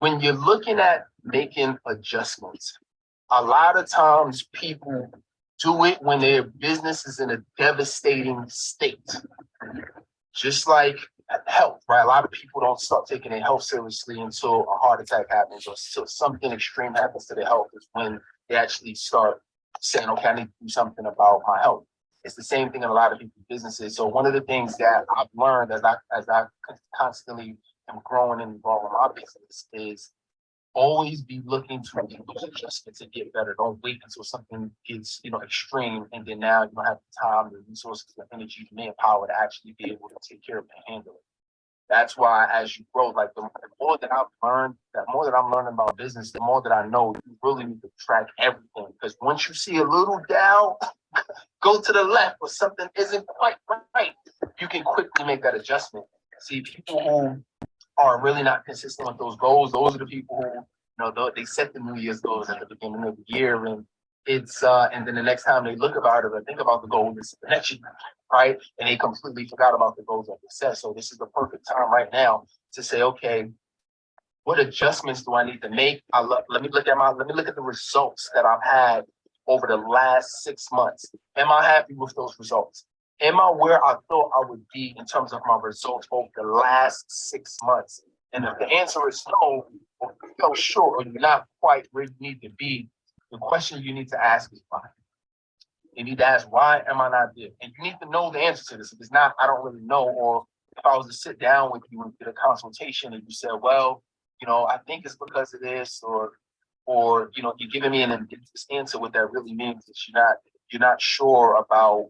when you're looking at making adjustments, a lot of times people do it when their business is in a devastating state. Just like health, right? A lot of people don't start taking their health seriously until a heart attack happens or something extreme happens to their health is when they actually start saying, okay, I need to do something about my health. It's the same thing in a lot of people's businesses. So one of the things that I've learned as I constantly am growing and involved in my business is always be looking to make those adjustments and get better. Don't wait until something gets, extreme, and then now you don't have the time, the resources, the energy, the manpower to actually be able to take care of and handle it. That's why as you grow, like the more that I've learned, the more that I'm learning about business, the more that I know you really need to track everything. Because once you see a little down, go to the left or something isn't quite right, you can quickly make that adjustment. See, people who are really not consistent with those goals, those are the people who, they set the New Year's goals at the beginning of the year, and it's and then the next time they look about it or think about the goal, it's the next year, right? And they completely forgot about the goals that they set. So this is the perfect time right now to say, okay, what adjustments do I need to make? Let me look at the results that I've had over the last 6 months. Am I happy with those results? Am I where I thought I would be in terms of my results over the last 6 months? And if the answer is no, or you feel sure, or you're not quite where you need to be, the question you need to ask is why. You need to ask, why am I not there? And you need to know the answer to this. If it's not, I don't really know. Or if I was to sit down with you and get a consultation and you said, well, I think it's because of this, or you're giving me an ambiguous answer, what that really means is you're not sure about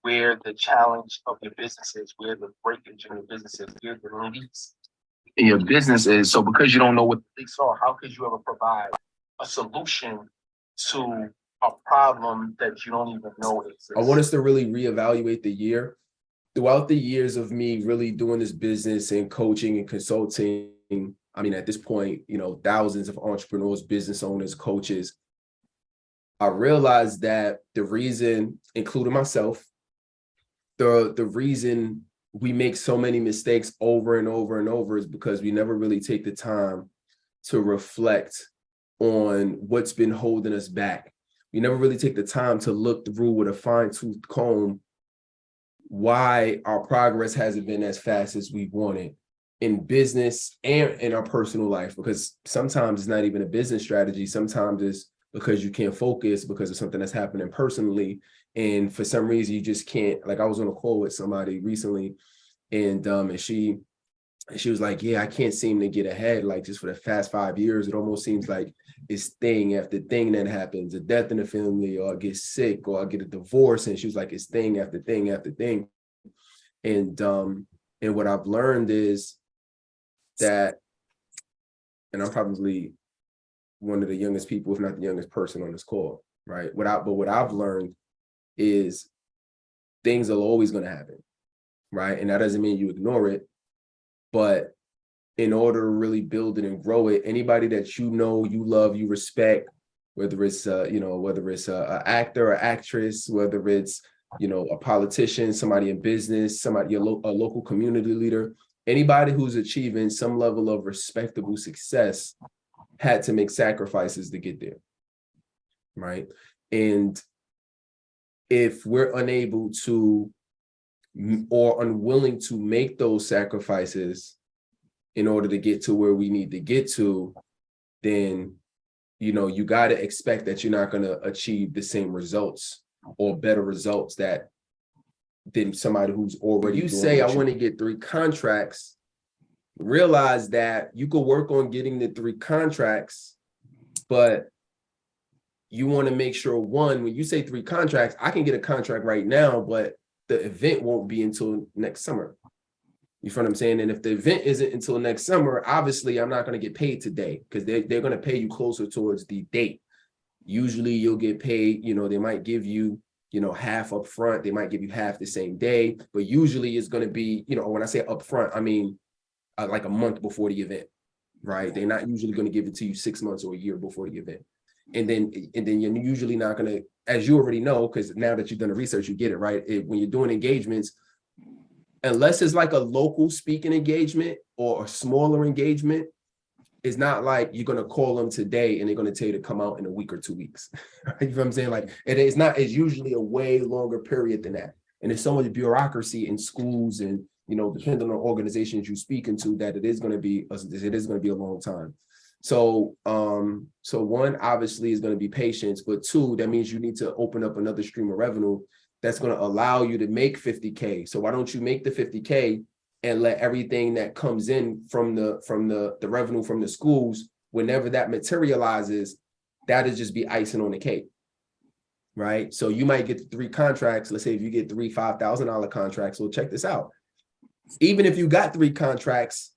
where the challenge of your business is, where the breakage in your business is, where the leaks in your business is. So because you don't know what the leaks are, how could you ever provide a solution to a problem that you don't even know exists? I want us to really reevaluate the year. Throughout the years of me really doing this business and coaching and consulting, I mean, at this point, thousands of entrepreneurs, business owners, coaches, I realized that the reason, including myself, the reason we make so many mistakes over and over and over is because we never really take the time to reflect on what's been holding us back. We never really take the time to look through with a fine-tooth comb why our progress hasn't been as fast as we wanted in business and in our personal life, because sometimes it's not even a business strategy. Sometimes it's because you can't focus because of something that's happening personally. And for some reason, you just can't. Like, I was on a call with somebody recently, and she was like, yeah, I can't seem to get ahead. Like, just for the past 5 years, it almost seems like it's thing after thing that happens, a death in the family, or I get sick, or I get a divorce. And she was like, it's thing after thing after thing. And what I've learned is that, and I'm probably one of the youngest people, if not the youngest person on this call, right? But what I've learned is things are always going to happen, right? And that doesn't mean you ignore it, but in order to really build it and grow it, anybody that you love, you respect, whether it's a actor or actress, whether it's a politician, somebody in business, a local community leader, anybody who's achieving some level of respectable success had to make sacrifices to get there, right? And if we're unable to or unwilling to make those sacrifices in order to get to where we need to get to, then, you got to expect that you're not going to achieve the same results or better results than somebody who's already. You say, I want to get 3 contracts, realize that you could work on getting the 3 contracts, but you want to make sure, one, when you say 3 contracts, I can get a contract right now, but the event won't be until next summer. You feel what I'm saying? And if the event isn't until next summer, obviously I'm not going to get paid today, because they're going to pay you closer towards the date. Usually you'll get paid, they might give you, half up front. They might give you half the same day, but usually it's going to be, when I say up front, I mean, like a month before the event, right? They're not usually going to give it to you 6 months or a year before the event. And then you're usually not going to, as you already know, because now that you've done the research, you get it, right? When you're doing engagements, unless it's like a local speaking engagement or a smaller engagement, it's not like you're going to call them today and they're going to tell you to come out in a week or 2 weeks. You know what I'm saying? Like it's usually a way longer period than that. And there's so much bureaucracy in schools and, depending on organizations you're speaking to, that it is going to be a long time. So, so one obviously is going to be patience, but two, that means you need to open up another stream of revenue that's going to allow you to make 50K. So why don't you make the 50K and let everything that comes in from the revenue from the schools, whenever that materializes, that'll just be icing on the cake, right? So you might get 3 contracts. Let's say if you get 3 $5,000 contracts. Well, check this out. Even if you got 3 contracts,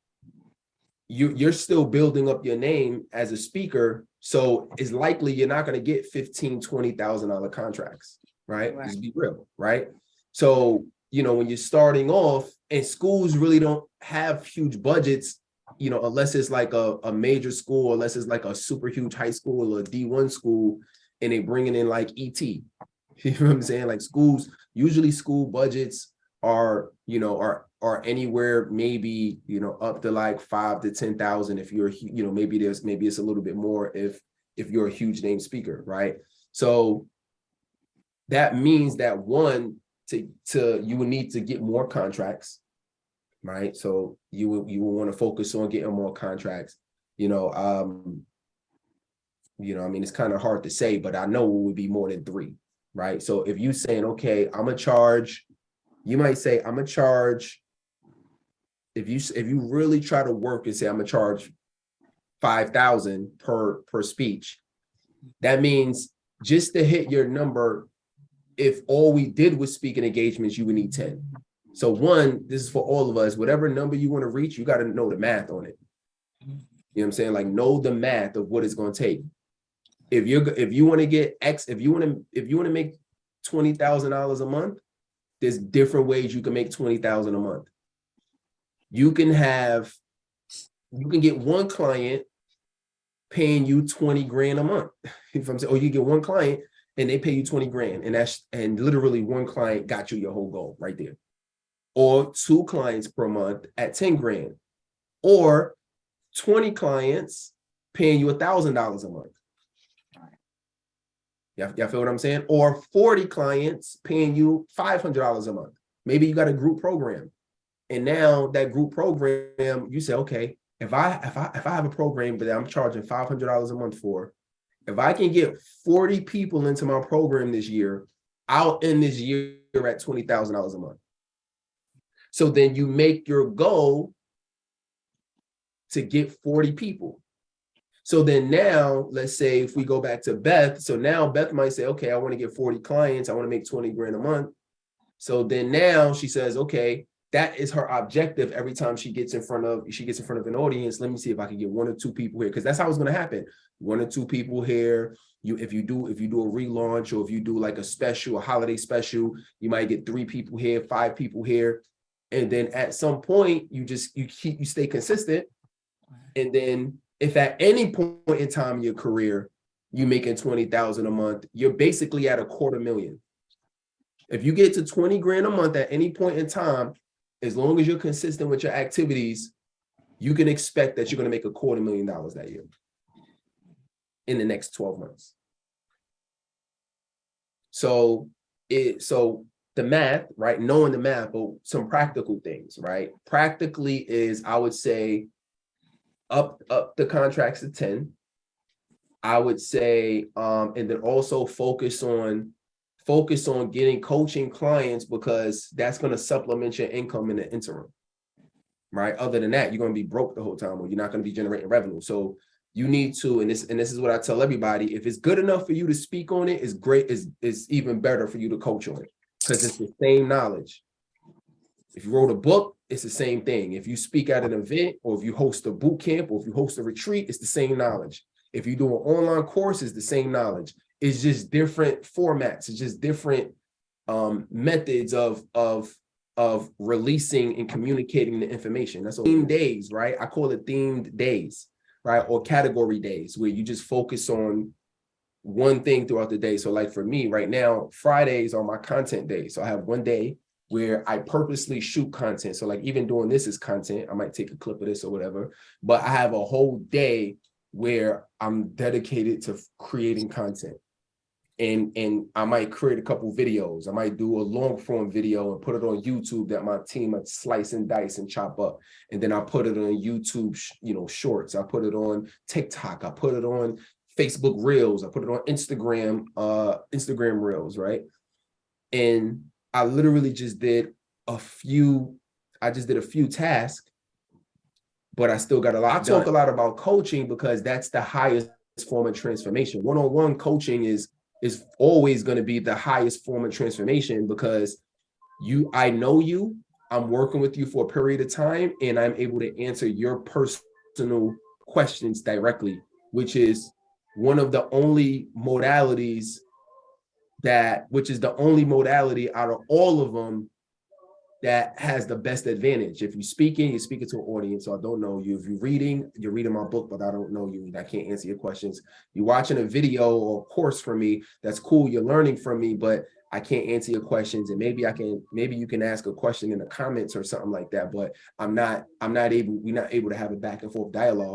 you're still building up your name as a speaker. So it's likely you're not going to get $15,000, $20,000 contracts, right? Just be real, right? So, when you're starting off, and schools really don't have huge budgets, unless it's like a major school, unless it's like a super huge high school or a D1 school, and they bringing in like ET. You know what I'm saying? Like usually school budgets are anywhere maybe, up to like 5,000 to 10,000 if you're, maybe it's a little bit more if you're a huge name speaker, right? So that means that you would need to get more contracts, right? So you will want to focus on getting more contracts. I mean, it's kind of hard to say, but I know it would be more than 3, right? So if you saying, okay, I'm gonna charge, you might say, I'm gonna charge. If you really try to work and say, I'm gonna charge 5,000 per speech, that means just to hit your number, if all we did was speaking engagements, you would need 10. So one, this is for all of us, whatever number you want to reach, you got to know the math on it. You know what I'm saying? Like know the math of what it's going to take. If you want to get X, if you want to make $20,000 a month, there's different ways you can make $20,000 a month. You can get one client paying you 20 grand a month. If I'm saying, or you get one client and they pay you 20 grand, and literally one client got you your whole goal right there. Or 2 clients per month at 10 grand, or 20 clients paying you $1,000 a month. Y'all feel what I'm saying? Or 40 clients paying you $500 a month. Maybe you got a group program, and now that group program, you say, okay, if I have a program that I'm charging $500 a month for, if I can get 40 people into my program this year, I'll end this year at $20,000 a month. So then you make your goal to get 40 people. So then now, let's say if we go back to Beth, so now Beth might say, okay, I want to get 40 clients. I want to make 20 grand a month. So then now she says, okay, that is her objective every time she gets in front of an audience. Let me see if I can get 1 or 2 people here, because that's how it's going to happen. 1 or 2 people here. If you do a relaunch, or if you do like a holiday special, you might get 3 people here, 5 people here. And then at some point, you stay consistent. And then if at any point in time in your career, you're making 20,000 a month, you're basically at $250,000. If you get to 20 grand a month at any point in time, as long as you're consistent with your activities, you can expect that you're going to make $250,000 that year in the next 12 months. So the math, right? Knowing the math, but some practical things, right? Practically is, I would say, up the contracts to 10. I would say, and then also focus on getting coaching clients, because that's going to supplement your income in the interim, right? Other than that, you're going to be broke the whole time, or you're not going to be generating revenue. So you need to, and this is what I tell everybody, if it's good enough for you to speak on it, it's great. It's even better for you to coach on it, because it's the same knowledge. If you wrote a book, it's the same thing. If you speak at an event, or if you host a boot camp, or if you host a retreat, it's the same knowledge. If you do an online course, it's the same knowledge. It's just different formats. It's just different methods of releasing and communicating the information. That's all. Themed days, right? I call it themed days, right? Or category days, where you just focus on one thing throughout the day. So like for me right now, Fridays are my content days. So I have one day where I purposely shoot content. So like even doing this is content. I might take a clip of this or whatever, but I have a whole day where I'm dedicated to creating content. And I might create a couple videos. I might do a long form video and put it on YouTube that my team might slice and dice and chop up. And then I put it on YouTube, shorts. I put it on TikTok. I put it on Facebook Reels. I put it on Instagram Reels, right? And I literally just did a few tasks, but I still got a lot. I talk a lot about coaching because that's the highest form of transformation. One-on-one coaching is always going to be the highest form of transformation because I know you, I'm working with you for a period of time, and I'm able to answer your personal questions directly, which is one of the only modalities which is the only modality out of all of them that has the best advantage. If you're speaking to an audience, so I don't know you. If you're reading my book, but I don't know you, and I can't answer your questions. You're watching a video or a course from me, that's cool, you're learning from me, but I can't answer your questions. And maybe you can ask a question in the comments or something like that, but we're not able to have a back and forth dialogue.